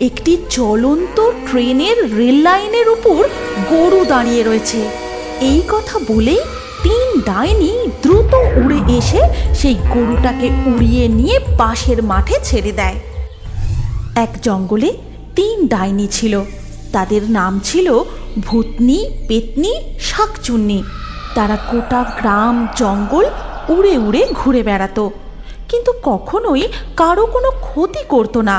একটি চলন্ত ট্রেনের রেল লাইনের উপর গরু দাঁড়িয়ে রয়েছে। এই কথা বলেই তিন ডাইনি দ্রুত উড়ে এসে সেই গরুটাকে উড়িয়ে নিয়ে পাশের মাঠে ছেড়ে দেয়। এক জঙ্গলে তিন ডাইনি ছিল। তাদের নাম ছিল ভূতনি, পেতনি, শাকচুন্নি। তারা গোটা গ্রাম জঙ্গল উড়ে উড়ে ঘুরে বেড়াতো, কিন্তু কখনোই কারো কোনো ক্ষতি করত না।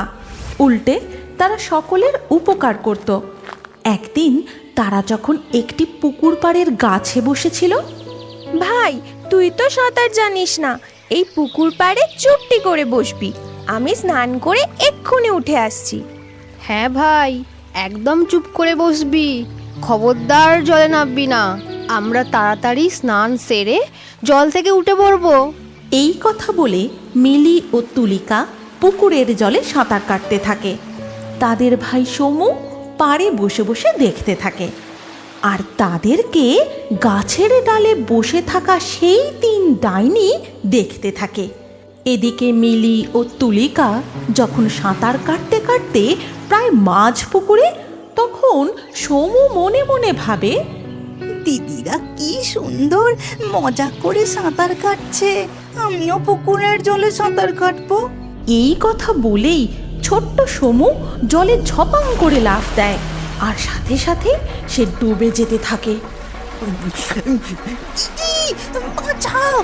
উল্টে তারা সকলের উপকার করত। একদিন তারা যখন একটি পুকুর পাড়ের গাছে বসেছিল। ভাই, তুই তো সাঁতার জানিস না, এই পুকুর পাড়ে চুপটি করে বসবি, আমি স্নান করে এক্ষুনি উঠে আসছি। হ্যাঁ ভাই, একদম চুপ করে বসবি, খবরদার জলে নামবি না। আমরা তাড়াতাড়ি স্নান সেরে জল থেকে উঠে পড়বো। এই কথা বলে মিলি ও তুলিকা পুকুরের জলে সাঁতার কাটতে থাকে। তাদের ভাই সমু পাড়ে বসে বসে দেখতে থাকে, আর তাদেরকে গাছের ডালে বসে থাকা সেই তিন ডাইনি দেখতে থাকে। এদিকে মিলি ও তুলিকা যখন সাঁতার কাটতে কাটতে প্রায় মাঝ পুকুরে, তখন সমু মনে মনে ভাবে, দিদিরা কি সুন্দর মজা করে সাঁতার কাটছে, আমিও পুকুরের জলে সাঁতার কাটবো। এই কথা বলেই ছোট্ট সমু জলে ঝপাং করে লাফ দেয়, আর সাথে সাথে সে ডুবে যেতে থাকে। বাঁচাও,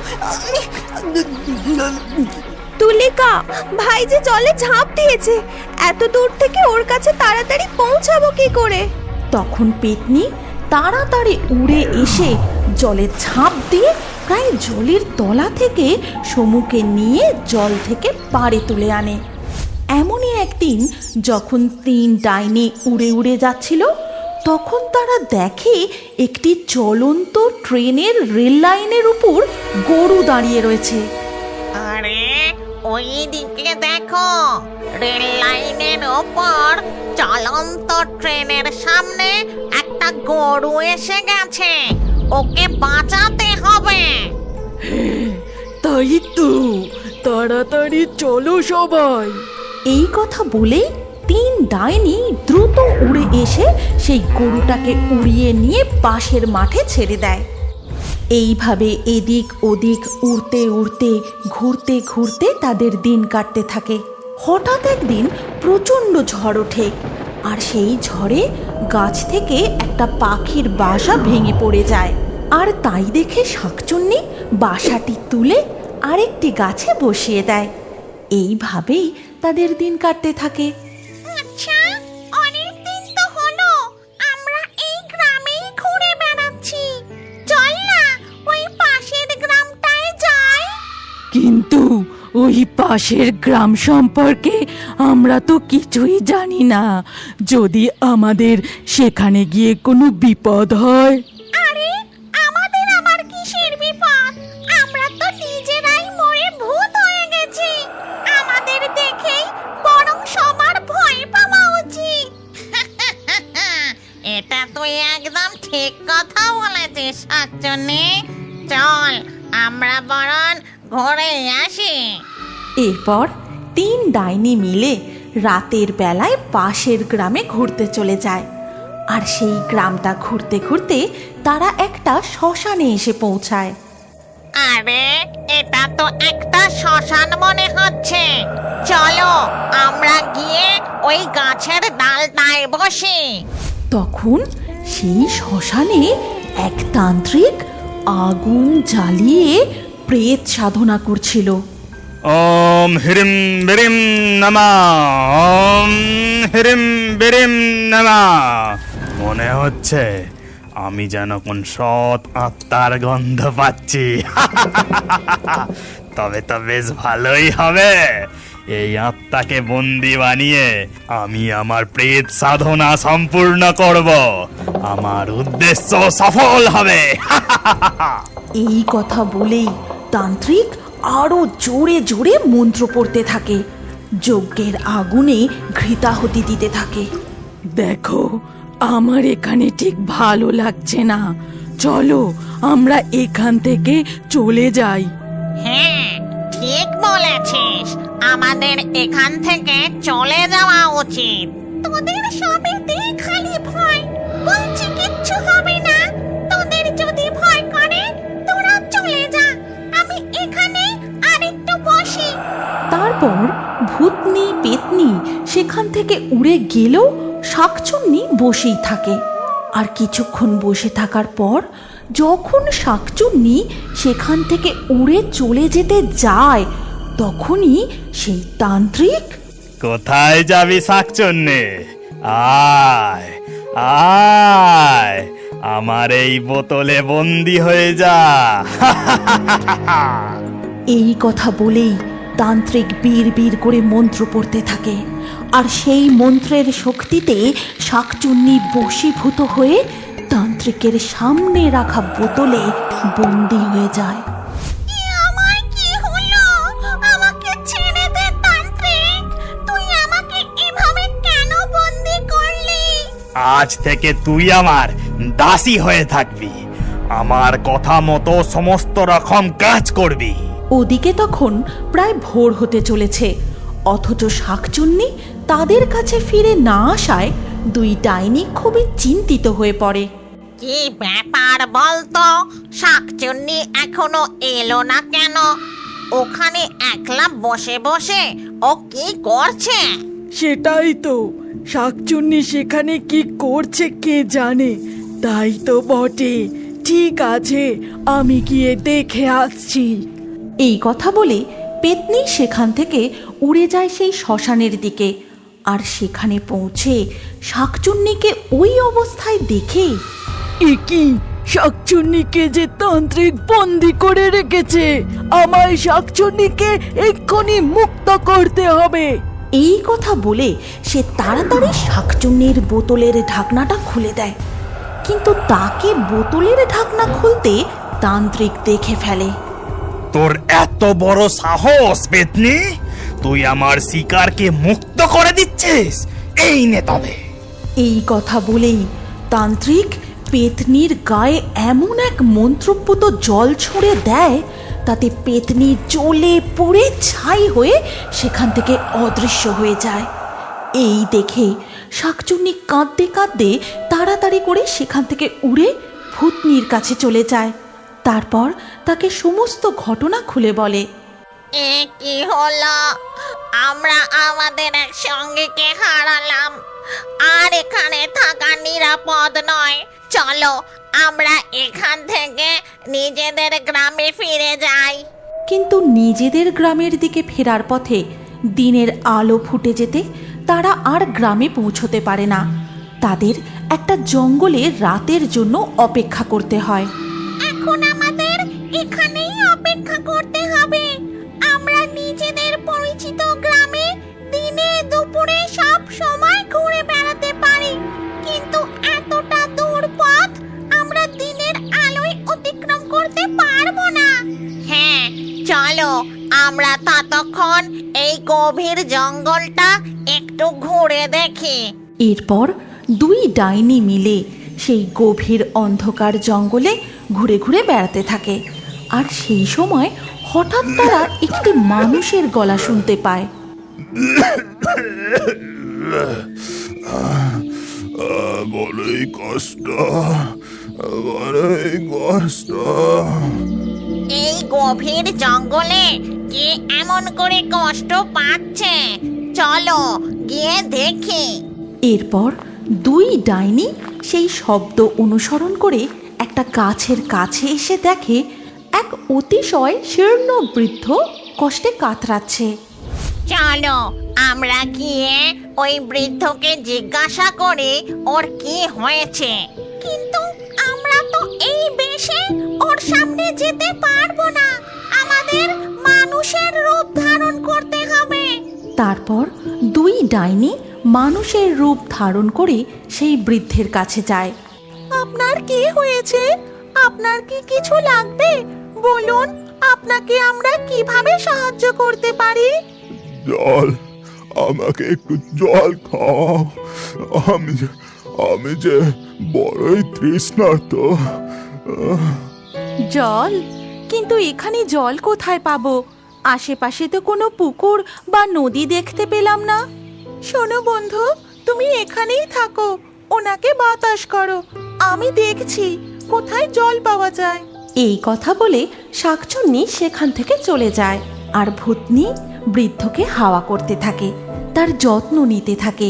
তুলিকা, ভাই যে জলে ঝাঁপ দিয়েছে, এত দূর থেকে ওর কাছে তাড়াতাড়ি পৌঁছাবো কি করে? তখন পেতনি তাড়াতাড়ি উড়ে এসে জলে ঝাঁপ দিয়ে প্রায় জলের তলা থেকে সমুকে নিয়ে জল থেকে পাড়ে তুলে আনে। এমনই একদিন যখন তিন ডাইনি উড়ে উড়ে যাচ্ছিল, তখন তারা দেখে একটি চলন্ত ট্রেনের রেল লাইনের উপর গরু দাঁড়িয়ে রয়েছে। আরে ওই দিকে দেখো, রেল লাইনের ওপর চলন্ত ট্রেনের সামনে একটা গরু এসে গেছে, ওকে বাঁচাতে হবে। তাই তো, তাড়াতাড়ি চলো সবাই। এই কথা বলেই তিন ডাইনি দ্রুত উড়ে এসে সেই গরুটাকে উড়িয়ে নিয়ে পাশের মাঠে ছেড়ে দেয়। এইভাবে এদিক ওদিক উড়তে উড়তে ঘুরতে ঘুরতে তাদের দিন কাটতে থাকে। হঠাৎ একদিন প্রচণ্ড ঝড় ওঠে, আর সেই ঝড়ে গাছ থেকে একটা পাখির বাসা ভেঙে পড়ে যায়। আর তাই দেখে শাকচুন্নি বাসাটি তুলে আরেকটি গাছে বসিয়ে দেয়। এইভাবেই তাদের দিন কাটতে থাকে। আচ্ছা, অনেক দিন তো হলো আমরা এই গ্রামেই ঘুরে বেড়াচ্ছি, চল না ওই পাশের গ্রামটায় যাই। কিন্তু ওই পাশের গ্রাম সম্পর্কে আমরা তো কিছুই জানি না, যদি আমাদের সেখানে গিয়ে কোনো বিপদ হয়। আরে আমাদের আবার কিসের বিপদ? আমরা তো নিজেরাই মরে ভূত হয়ে গেছি, আমাদের দেখেই বরং সবার ভয় পাওয়া উচিত। এটা তুই একদম ঠিক কথা বলেছিস শাকচুন্নি, চল আমরা বরং ঘুরে আসি। এরপর তিন ডাইনি মিলে রাতের বেলায় পাশের গ্রামে ঘুরতে চলে যায়। আর সেই গ্রামটা ঘুরতে ঘুরতে তারা একটা শ্মশানে এসে পৌঁছায়। আরে এটা তো একটা শ্মশান মনে হচ্ছে, চলো আমরা গিয়ে ওই গাছের ডালটায় বসি। তখন সেই শ্মশানে এক তান্ত্রিক আগুন জ্বালিয়ে প্রেত সাধনা করছিল। ওম হ্রিম বিরিম নমঃ, ওম হ্রিম বিরিম নমঃ। মনে হচ্ছে আমি যেন কোন সৎ আত্মার গন্ধ পাচ্ছি। তবে তো বেশ ভালোই হবে, এই আত্মাকে বন্দি বানিয়ে আমি আমার প্রেত সাধনা সম্পূর্ণ করব, আমার উদ্দেশ্য সফল হবে। এই কথা বলেই তান্ত্রিক আরো জোরে জোরে মন্ত্র পড়তে থাকে, যজ্ঞের আগুনে ঘৃতাহুতি দিতে থাকে। দেখো, আমার এখানে ঠিক ভালো লাগছে না, চলো আমরা এখান থেকে চলে যাই। হ্যাঁ ঠিক বলেছিস, আমাদের এখান থেকে চলে যাওয়া উচিত। তোদের সবেতেই খালি ভয়। বলছি কিচ্ছু হবে না। তোদের যদি ভয় করে তোরা চলে যা, আমি এখানে আরেকটু বসি। তারপর ভূতনি পেতনি সেখান থেকে উড়ে গেলেও শাকচুন্নি বসেই থাকে। আর কিছুক্ষণ বসে থাকার পর যখন শাকচুন্নি সেখান থেকে উড়ে চলে যেতে যায়, তখনই সেই তান্ত্রিক, কোথায় যাবি শাকচুন্নি? আয় আয়, আমার এই বোতলে বন্দি হয়ে যা। এই কথা বলেই তান্ত্রিক বীর বীর করে মন্ত্র পড়তে থাকে। আর সেই মন্ত্রের শক্তিতে শাকচুন্নি বশীভূত হয়ে তান্ত্রিকের সামনে রাখা বোতলে বন্দি হয়ে যায়। আমার কি হলো? আমাকে ছেড়ে দে তান্ত্রিক। তুই আমাকে এভাবে কেন বন্দি করলি? আজ থেকে তুই আমার দাসী হয়ে থাকবি, আমার কথা মতো সমস্ত রকম কাজ করবি। ওদিকে তখন প্রায় ভোর হতে চলেছে, অথচ শাকচুন্নি তাদের কাছে ফিরে না আসায় দুই ডাইনি খুবই চিন্তিত হয়ে পড়ে। কি ব্যাপার বলতো? শাকচুন্নি এখনো এলো না কেন? ওখানে একলা বসে বসে ও কি করছে? সেটাই তো, শাকচুন্নি সেখানে কি করছে কে জানে। তাই তো বটে। ঠিক আছে, আমি গিয়ে দেখে আসছি। এই কথা বলে পেতনি সেখান থেকে উড়ে যায় সেই শ্মশানের দিকে। আর সেখানে পৌঁছে শাকচুন্নিকে ওই অবস্থায় দেখে, এ কি, শাকচুন্নিকে যে তান্ত্রিক বন্দি করে রেখেছে! আমায় শাকচুন্নিকে এক্ষুনি মুক্ত করতে হবে। এই কথা বলে সে তাড়াতাড়ি শাকচুন্নির বোতলের ঢাকনাটা খুলে দেয়। কিন্তু তাকে বোতলের ঢাকনা খুলতে তান্ত্রিক দেখে ফেলে। তোর এত বড় সাহস পেতনি! তুই আমার শিকারকে মুক্ত করে দিচ্ছিস? এই নে তবে। এই কথা বলেই তান্ত্রিক পেতনির গায়ে এমন এক মন্ত্রপুত জল ছুঁড়ে দেয়, তাতে পেতনি জ্বলে পুড়ে ছাই হয়ে সেখান থেকে অদৃশ্য হয়ে যায়। এই দেখে শাকচুন্নি কাঁদতে কাঁদতে তাড়াতাড়ি করে সেখান থেকে উড়ে ভূতনির কাছে চলে যায়। তারপর তাকে সমস্ত ঘটনা খুলে বলে। এ কি হলো? আমরা আমাদের এক সঙ্গীকে হারালাম, আর এখানে থাকা নিরাপদ নয়। চলো আমরা এখান থেকে নিজেদের গ্রামে ফিরে যাই। কিন্তু নিজেদের গ্রামের দিকে ফেরার পথে দিনের আলো ফুটে যেতে তারা আর গ্রামে পৌঁছতে পারে না। তাদের একটা জঙ্গলে রাতের জন্য অপেক্ষা করতে হয়। এখন আমাদের এখানেই অপেক্ষা করতে হবে। আমরা নিজেদের পরিচিত গ্রামে দিনে দুপুরে সব সময় ঘুরে বেড়াতে পারি, কিন্তু এতটা দূর পথ আমরা দিনের আলোয় অতিক্রম করতে পারবো না। হ্যাঁ, চলো আমরা ততক্ষণ এই গভীর জঙ্গলটা একটু ঘুরে দেখি। এরপর দুই ডাইনি মিলে সেই গভীর অন্ধকার জঙ্গলে ঘুরে ঘুরে বেড়াতে থাকে। আর সেই সময় হঠাৎ তারা একটি মানুষের গলা শুনতে পায়। বড়ই কষ্ট, বড়ই কষ্ট। এই গভীর জঙ্গলে কে এমন করে কষ্ট পাচ্ছে? চলো গিয়ে দেখি। এরপর দুই ডাইনি সেই শব্দ অনুসরণ করে একটা গাছের কাছে এসে দেখে এক অতিশয় শীর্ণ বৃদ্ধ কষ্টে কাতরাচ্ছে। চলো আমরা গিয়ে ওই বৃদ্ধকে জিজ্ঞাসা করি ওর কি হয়েছে। কিন্তু আমরা তো এই বেশে ওর সামনে যেতে পারবো না, আমাদের মানুষের রূপ ধারণ করতে হবে। তারপর দুই ডাইনি মানুষের রূপ ধারণ করে সেই বৃদ্ধের কাছে যায়। আপনার কি হয়েছে? আপনার কি কিছু লাগবে? বলুন, আপনাকে আমরা কিভাবে সাহায্য করতে পারি? জল, আমাকে একটু জল খাও। আমি যে বড়ই তৃষ্ণার্ত। জল? কিন্তু এখানে জল কোথায় পাবো? আশেপাশে তো কোনো পুকুর বা নদী দেখতে পেলাম না। শোনো বন্ধু, তুমি এখানেই থাকো, ওনাকে বাতাস করো, আমি দেখছি কোথায় জল পাওয়া যায়। এই কথা বলে শাকচুন্নি সেখান থেকে চলে যায়, আর ভূতনি বৃদ্ধকে হাওয়া করতে থাকে, তার যত্ন নিতে থাকে।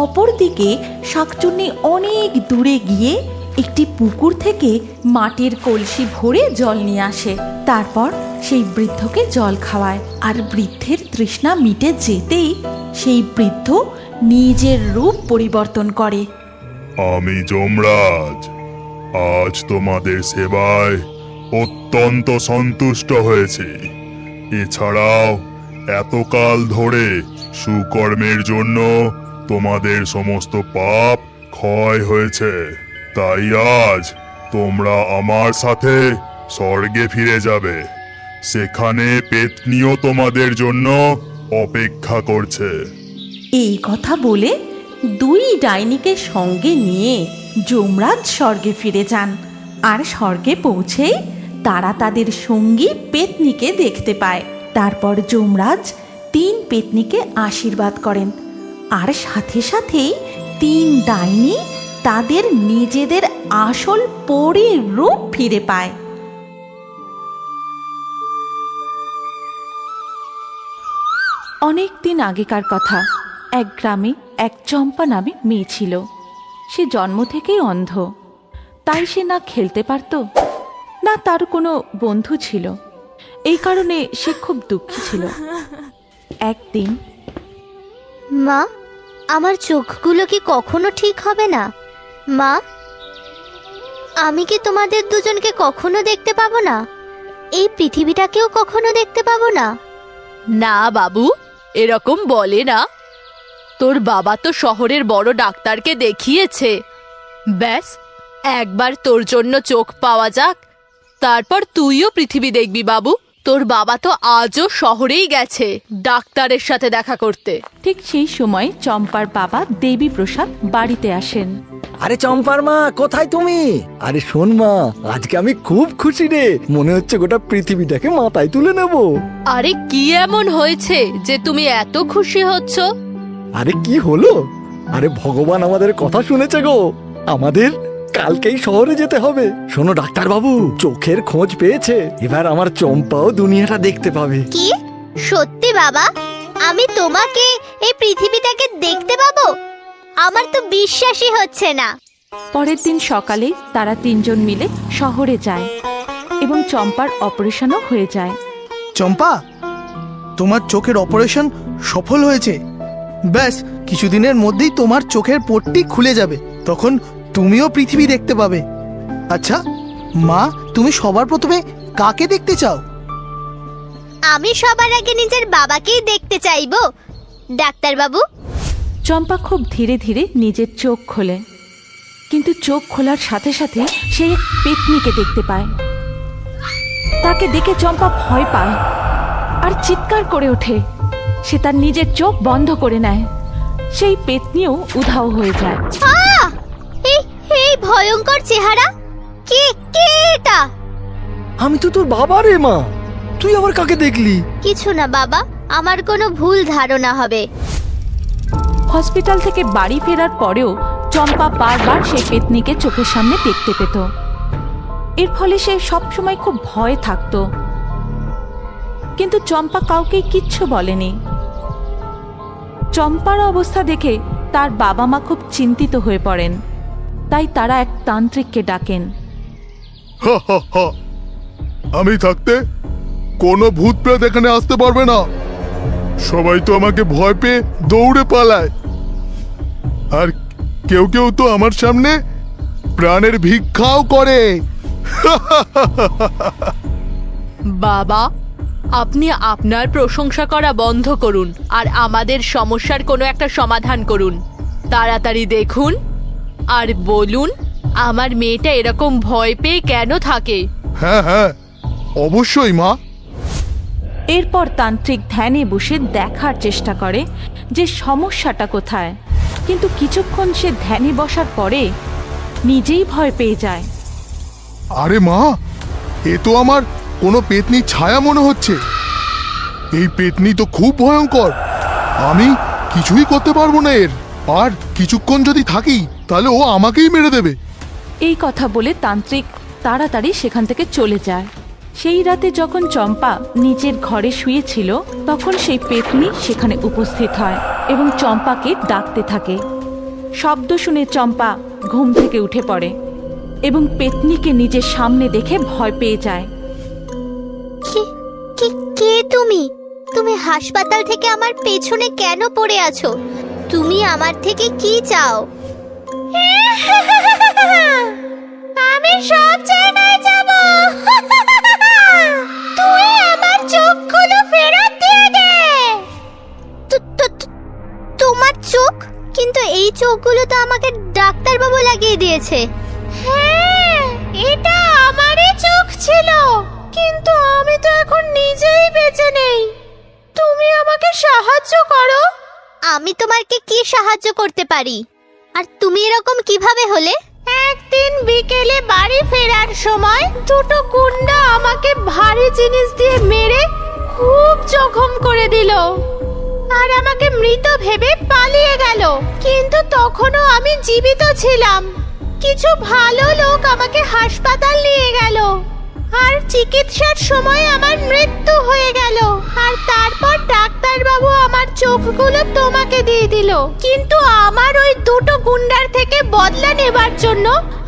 অপরদিকে শাকচুন্নি অনেক দূরে গিয়ে একটি পুকুর থেকে মাটির কলসি ভরে জল নিয়ে আসে। তারপর সেই বৃদ্ধকে জল খাওয়ায়, আর বৃদ্ধের তৃষ্ণা মিটে যেতেই সেই বৃদ্ধ নিজের রূপ পরিবর্তন করে। আমি যমরাজ, আজ তোমাদের সেবায় অত্যন্ত সন্তুষ্ট হয়েছি। এছাড়াও এতকাল ধরে সুকর্মের জন্য তোমাদের সমস্ত পাপ ক্ষয় হয়েছে। তাই আজ তোমরা আমার সাথে স্বর্গে ফিরে যাবে। সেখানে পেতনিও তোমাদের জন্য অপেক্ষা করছে। এই কথা বলে দুই ডাইনিকে সঙ্গে নিয়ে যমরাজ স্বর্গে ফিরে যান, আর স্বর্গে পৌঁছেই তারা তাদের সঙ্গী পেতনিকে দেখতে পায়। তারপর যমরাজ 3 পেতনিকে আশীর্বাদ করেন, আর সাথে সাথেই 3 ডাইনি তাদের নিজেদের আসল পরীর রূপ ফিরে পায়। অনেক দিন আগেকার কথা, এক গ্রামে এক চম্পা নামে মেয়ে ছিল। সে জন্ম থেকেই অন্ধ, তাই সে না খেলতে পারত, না তার কোনো বন্ধু ছিল। এই কারণে সে খুব দুঃখী ছিল। একদিন, মা, আমার চোখগুলো কি কখনো ঠিক হবে না? মা, আমি কি তোমাদের দুজনকে কখনো দেখতে পাবো না? এই পৃথিবীটাকেও কখনো দেখতে পাবো না? না বাবু, এরকম বলে না। তোর বাবা তো শহরের বড় ডাক্তারকে দেখিয়েছে। ব্যাস একবার তোর জন্য চোখ পাওয়া যাক, তারপর তুইও পৃথিবী দেখবি বাবু। তোর বাবা তো আজও শহরেই গেছে ডাক্তারের সাথে দেখা করতে। ঠিক সেই সময় চম্পার বাবা দেবী প্রসাদ বাড়িতে আসেন। আরে চম্পার মা, কোথায় তুমি? আরে শোন মা, আজকে আমি খুব খুশি রে, মনে হচ্ছে গোটা পৃথিবীটাকে মাথায় তুলে নেব। আরে কি এমন হয়েছে যে তুমি এত খুশি হচ্ছ? আরে কি হলো? আরে ভগবান আমাদের কথা শুনেছে গো, আমাদের কালকেই শহরে যেতে হবে। শোনো ডাক্তার বাবু, চোখের খোঁজ পেয়েছে, এবার আমার চম্পাও দুনিয়াটা দেখতে পাবে। কি সত্যি বাবা? আমি তোমাকে এই পৃথিবীটাকে দেখতে পাবো? আমার তো বিশ্বাসই হচ্ছে না। পরের দিন সকালে তারা 3 জন মিলে শহরে যায় এবং চম্পার অপারেশনও হয়ে যায়। চম্পা, তোমার চোখের অপারেশন সফল হয়েছে। ব্যাস কিছুদিনের মধ্যেই তোমার চোখের পট্টি খুলে যাবে, তখন তুমিও পৃথিবী দেখতে পাবে। আচ্ছা মা, তুমি সবার প্রথমে কাকে দেখতে চাও? আমি সবার আগে নিজের বাবাকেই দেখতে চাইবো ডাক্তার বাবু। চম্পা খুব ধীরে ধীরে নিজের চোখ খোলে, কিন্তু চোখ খোলার সাথে সাথে সে এক পেতনিকে দেখতে পায়। তাকে দেখে চম্পা ভয় পায় আর চিৎকার করে ওঠে। সে তার নিজের চোখ বন্ধ করে নেয়। সেই পেতনিও উধাও হয়ে যায়। এই ভয়ঙ্কর চেহারা, কে এটা? আমি তো তোর বাবা রে মা, তুই আবার কাকে দেখলি? কিছু না বাবা, আমার কোনো ভুল ধারণা হবে। হসপিটাল থেকে বাড়ি ফেরার পরেও চম্পা বারবার সেই পেতনিকে চোখের সামনে দেখতে পেত। এর ফলে সে সবসময় খুব ভয়ে থাকত, কিন্তু চম্পা কাউকে কিচ্ছু বলেনি। চম্পার অবস্থা দেখে তার বাবা মা খুব চিন্তিত হয়ে পড়েন, তাই তারা এক তান্ত্রিককে ডাকেন। আমি থাকতে কোনো ভূত প্রেত এখানে আসতে পারবে না। সবাই তো আমাকে ভয় পেয়ে দৌড়ে পালায়, আর কেউ কেউ তো আমার সামনে প্রাণের ভিক্ষাও করে। বাবা, আপনি আপনার প্রশংসা করা বন্ধ করুন আর আমাদের সমস্যার কোনো একটা সমাধান করুন। তাড়াতাড়ি দেখুন আর বলুন আমার মেয়েটা এরকম ভয় পেয়ে কেন থাকে। হ্যাঁ হ্যাঁ, অবশ্যই মা। এরপর তান্ত্রিক ধ্যানে বসে দেখার চেষ্টা করে যে সমস্যাটা কোথায়, কিন্তু কিছুক্ষণ সে ধ্যানে বসার পরে নিজেই ভয় পেয়ে যায়। আরে মা, এ তো আমার কোনো পেতনি ছায়া মনে হচ্ছে। এই পেতনি তো খুব ভয়ঙ্কর, আমি কিছুই করতে পারবো না এর। আর কিছুক্ষণ যদি থাকি তাহলে ও আমাকেই মেরে দেবে। এই কথা বলে তান্ত্রিক তাড়াতাড়ি সেখান থেকে চলে যায়। সেই রাতে যখন চম্পা নিজের ঘরে শুয়েছিল তখন সেই পেতনি সেখানে উপস্থিত হয় এবং চম্পাকে ডাকতে থাকে। শব্দ শুনে চম্পা ঘুম থেকে উঠে পড়ে এবং পেতনিকে নিজের সামনে দেখে ভয় পেয়ে যায়। কে তুমি? তুমি হাসপাতাল থেকে আমার পেছনে কেন পড়ে আছো? তুমি আমার থেকে কি চাও? আমি সব জায়গায় যাব। তুই আমার চোখগুলো ফেরত দিয়ে দে। তোমার চোখ? কিন্তু এই চোখগুলো তো আমাকে ডাক্তারবাবু লাগিয়ে দিয়েছে। হ্যাঁ, এটা আমারই চোখ ছিল, কিন্তু আমি তো এখন নিজেই বেঁচে নেই। তুমি আমাকে সাহায্য করো। আমি তোমাকে কি সাহায্য করতে পারি? আর তুমি এরকম কিভাবে হলে? একদিন বিকেলে বাড়ি ফেরার সময় দুটো গুন্ডা আমাকে ভারী জিনিস দিয়ে মেরে খুব জখম করে দিল আর আমাকে মৃত ভেবে পালিয়ে গেল। কিন্তু তখনও আমি জীবিত ছিলাম। কিছু ভালো লোক আমাকে হাসপাতাল নিয়ে গেল আর চিকিৎসার সময় আমার মৃত্যু হয়ে গেল। আর তারপর ডাক্তারবাবু আমার চোখগুলো তোমাকে দিয়ে দিল। কিন্তু আমার ওই দুটো গুন্ডার থেকে বদলা নেবার জন্য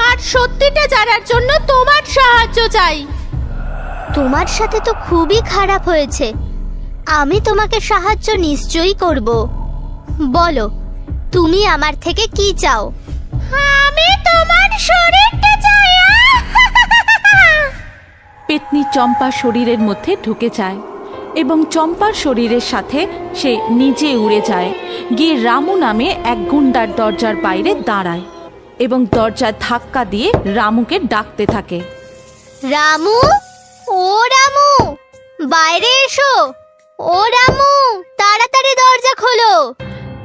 আর সত্যিটা জানার জন্য তোমার সাহায্য চাই। তোমার সাথে তো খুবই খারাপ হয়েছে। আমি তোমাকে সাহায্য নিশ্চয়ই করব। বলো, তুমি আমার থেকে কি চাও? আমি তোমার শরীরটা চাই। পেতনি চম্পার শরীরের মধ্যে ঢুকে যায় এবং চম্পার শরীরের সাথে সে নিজে উড়ে যায়, গিয়ে রামু নামে এক গুন্ডার দরজার বাইরে দাঁড়ায় এবং দরজায় ধাক্কা দিয়ে রামুকে ডাকতে থাকে। রামু, ও রামু, বাইরে এসো। ও রামু, তাড়াতাড়ি দরজা খোলো।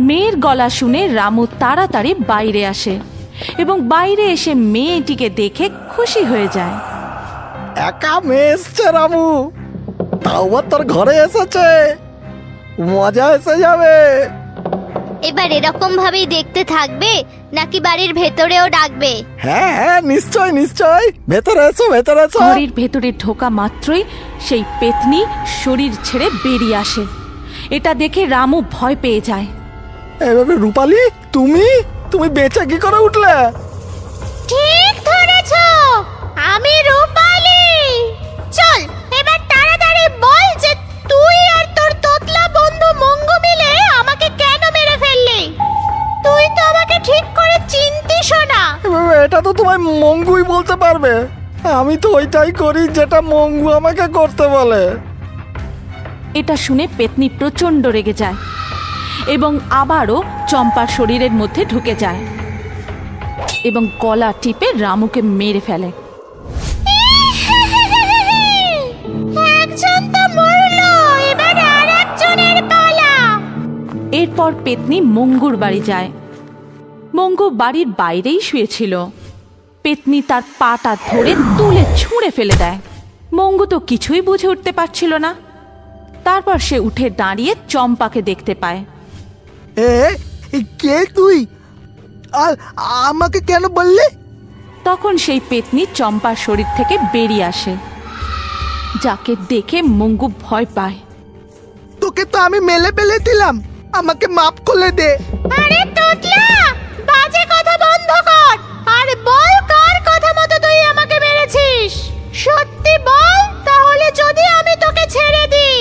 মেয়ের গলা শুনে রামু তাড়াতাড়ি বাইরে আসে এবং বাইরে এসে মেয়েটিকে দেখে খুশি হয়ে যায়। একা মেয়ে এসছে রামু, তাও আবার তোর ঘরে এসেছে, মজা এসে যাবে। এবার এরকম ভাবেই দেখতে থাকবে নাকি বাড়ির ভেতরেও ডাকবে? হ্যাঁ হ্যাঁ, নিশ্চয় নিশ্চয়, ভেতরে এসো, ভেতরে এসো। ঘরের ভেতরে ঢোকা মাত্রই সেই পেতনি শরীর ছেড়ে বেরিয়ে আসে। এটা দেখে রামু ভয় পেয়ে যায়। এভাবে রূপালী, তুমি বেঁচে কি করে উঠলে? ঠিক ধরেছ, আমি রূপালী। চল এবার তাড়াতাড়ি বল যে তুই আর তোর তোতলা বন্ধু মঙ্গু মিলে আমাকে কেন মেরে ফেললি? তুই তো আমাকে ঠিক করে চিনতিস না। এটা তো তোমায় মঙ্গুই বলতে পারবে। আমি তো ওইটাই করি যেটা মঙ্গু আমাকে করতে বলে। এটা শুনে পেতনি প্রচণ্ড রেগে যায় এবং আবারও চম্পার শরীরের মধ্যে ঢুকে যায় এবং গলা টিপে রামুকে মেরে ফেলে। একজন তো মরলো, এবার আরেকজনের পালা। এরপর পেতনি মঙ্গুর বাড়ি যায়। মঙ্গু বাড়ির বাইরেই শুয়েছিল। পেতনি তার পাটা ধরে তুলে ছুঁড়ে ফেলে দেয়। মঙ্গু তো কিছুই বুঝে উঠতে পারছিল না। তারপর সে উঠে দাঁড়িয়ে চম্পাকে দেখতে পায়। কে তুই? আর আমাকে কেন বললে? তখন সেই পেতনি চম্পার শরীর থেকে বেরিয়ে আসে, যাকে দেখে মঙ্গু ভয় পায়। তোকে তো আমি মেলে ফেলে দিলাম, আমাকে মাফ করে দে। আরে তোতলা, বাজে কথা বন্ধ কর আর বল কার কথা মতো তুই আমাকে মেরেছিস। সত্যি বল, তাহলে যদি আমি তোকে ছেড়ে দিই।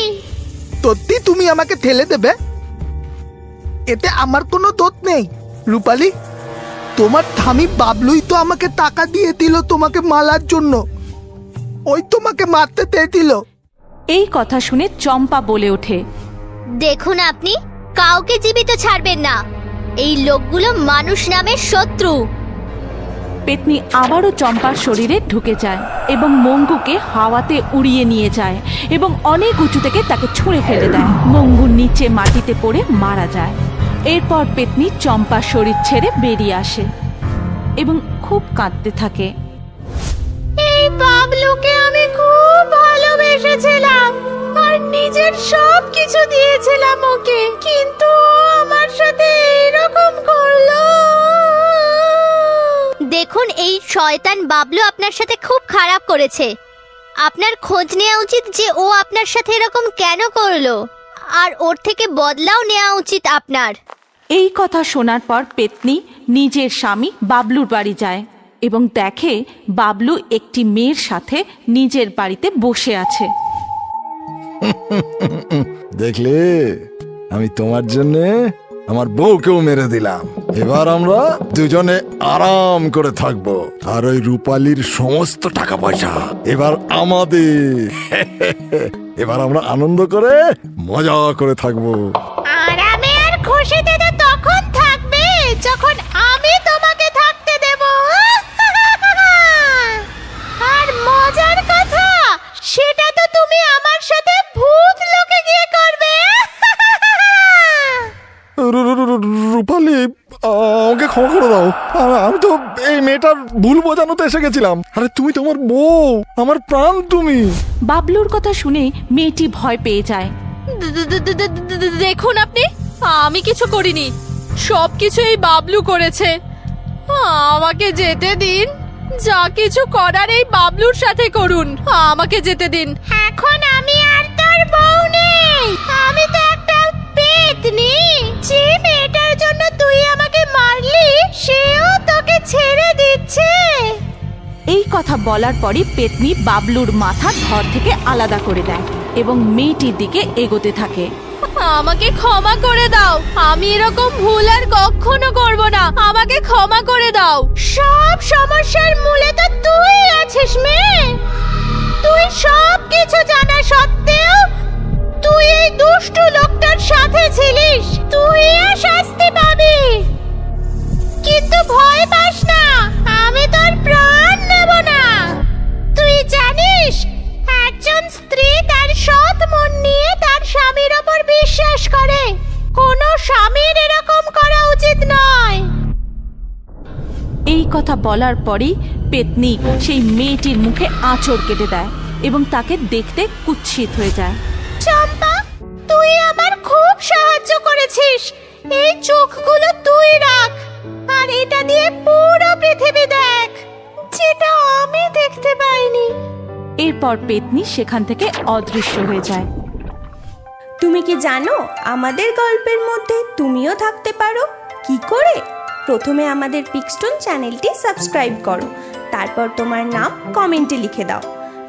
সত্যি তুমি আমাকে ঠেলে দেবে? এতে আমার কোনো দোষ নেই। রূপালী, তোমার ঠামি বাবলুই তো আমাকে টাকা দিয়ে দিল তোমাকে মারার জন্য। ওই তোমাকে মারতে চেয়েছিল। এই কথা শুনে চম্পা বলে ওঠে, দেখুন, আপনি কাউকে জীবিত ছাড়বেন না। এই লোকগুলো মানুষ নামের শত্রু। পেতনি আবারও চম্পার শরীরে ঢুকে যায় এবং মঙ্গুকে হাওয়াতে উড়িয়ে নিয়ে যায় এবং অনেক উঁচু থেকে তাকে ছুঁড়ে ফেলে দেয়। মঙ্গু নিচে মাটিতে পড়ে মারা যায়। এরপর পেতনি চম্পার শরীর ছেড়ে বেরিয়ে আসে এবং খুব কাঁদতে থাকে। এই বাবলুকে আমি খুব ভালোবেসেছিলাম আর নিজের সব কিছু দিয়েছিলাম ওকে, কিন্তু আমার সাথে এরকম করলো। করলো? দেখুন, এই শয়তান বাবলু আপনার সাথে খুব খারাপ করেছে। আপনার খোঁজ নেওয়া উচিত যে ও আপনার সাথে এরকম কেন করলো, আর ওর থেকে বদলাও নেওয়া উচিত আপনার। এই কথা শোনার পর পেতনি নিজের স্বামী বাবলুর বাড়ি যায় এবং দেখে বাবলু একটি মেয়ের সাথে নিজের বাড়িতে বসে আছে। দেখলে, আমি তোমার জন্য আমার বউকেও মেরে দিলাম। এবার আমরা দুজনে আরাম করে থাকবো, আর ওই রূপালীর সমস্ত টাকা পয়সা এবার আমাদের। এবার আমরা আনন্দ করে মজা করে থাকবো। আরামে আর খুশিতে তো তখন থাকবে যখন আমি তোমাকে থাকতে দেব। আর মজার কথা, সেটা তো তুমি আমার সাথে ভূত লোকে গিয়ে করবে। রূপালী, আমাকে ক্ষমা করে দাও। আমি তো এই মেয়েটার ভুল বোঝানোতে এসে গেছিলাম। আরে তুমি তো আমার বউ, আমার প্রাণ তুমি। বাবলুর কথা শুনে মেয়েটি ভয় পেয়ে যায়। দেখুন আপনি, আমি কিছু করিনি, সবকিছু এই বাবলু করেছে। আমাকে যেতে দিন, যা কিছু করার এই বাবলুর সাথে করুন, আমাকে যেতে দিন। এখন আমি আর তোর বউ নেই, আমি তো একটা পেতনি। যে মেয়েটার জন্য তুই আমাকে মারলি, সেও তোকে ছেড়ে দিচ্ছে। এই কথা বলার পরই পেতনি বাবলুর মাথা ধর থেকে আলাদা করে দেয় এবং মেয়েটির দিকে এগোতে থাকে। আমাকে ক্ষমা করে দাও, আমি এরকম ভুল আর কখনো করব না, আমাকে ক্ষমা করে দাও। সব সমস্যার মূলে তো তুই আছিস মেয়ে। তুই সব কিছু জানা সত্ত্বেও তুই এই দুষ্টু লোকটার সাথে ছিলিস। তুই শাস্তি পাবি, কিন্তু ভয় পাস না, আমি তোর প্রাণ নেব না। তুই জানিস, একজন স্ত্রী তার সৎ মন নিয়ে তার স্বামীর ওপর বিশ্বাস করে। কোনো স্বামীর এরকম করা উচিত নয়। এই কথা বলার পরই পেতনি সেই মেয়েটির মুখে আঁচড় কেটে দেয় এবং তাকে দেখতে কুৎসিত হয়ে যায়। চম্পা, তুই আমার খুব সাহায্য করেছিস। এই চোখগুলো তুই রাখ, আর এটা দিয়ে পুরো পৃথিবী দেখ, যেটা আমি দেখতে পাইনি। এরপর পেতনি সেখান থেকে অদৃশ্য হয়ে যায়। তুমি কি জানো আমাদের গল্পের মধ্যে তুমিও থাকতে পারো? কি করে? প্রথমে আমাদের পিক্সটোন চ্যানেলটি সাবস্ক্রাইব করো, তারপর তোমার নাম কমেন্টে লিখে দাও।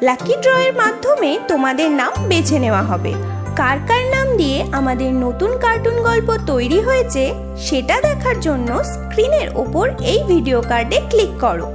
লাকি ড্রয়ের মাধ্যমে তোমাদের নাম বেছে নেওয়া হবে। কার কার নাম দিয়ে আমাদের নতুন কার্টুন গল্প তৈরি হয়েছে সেটা দেখার জন্য স্ক্রিনের ওপর এই ভিডিও কার্ডে ক্লিক করো।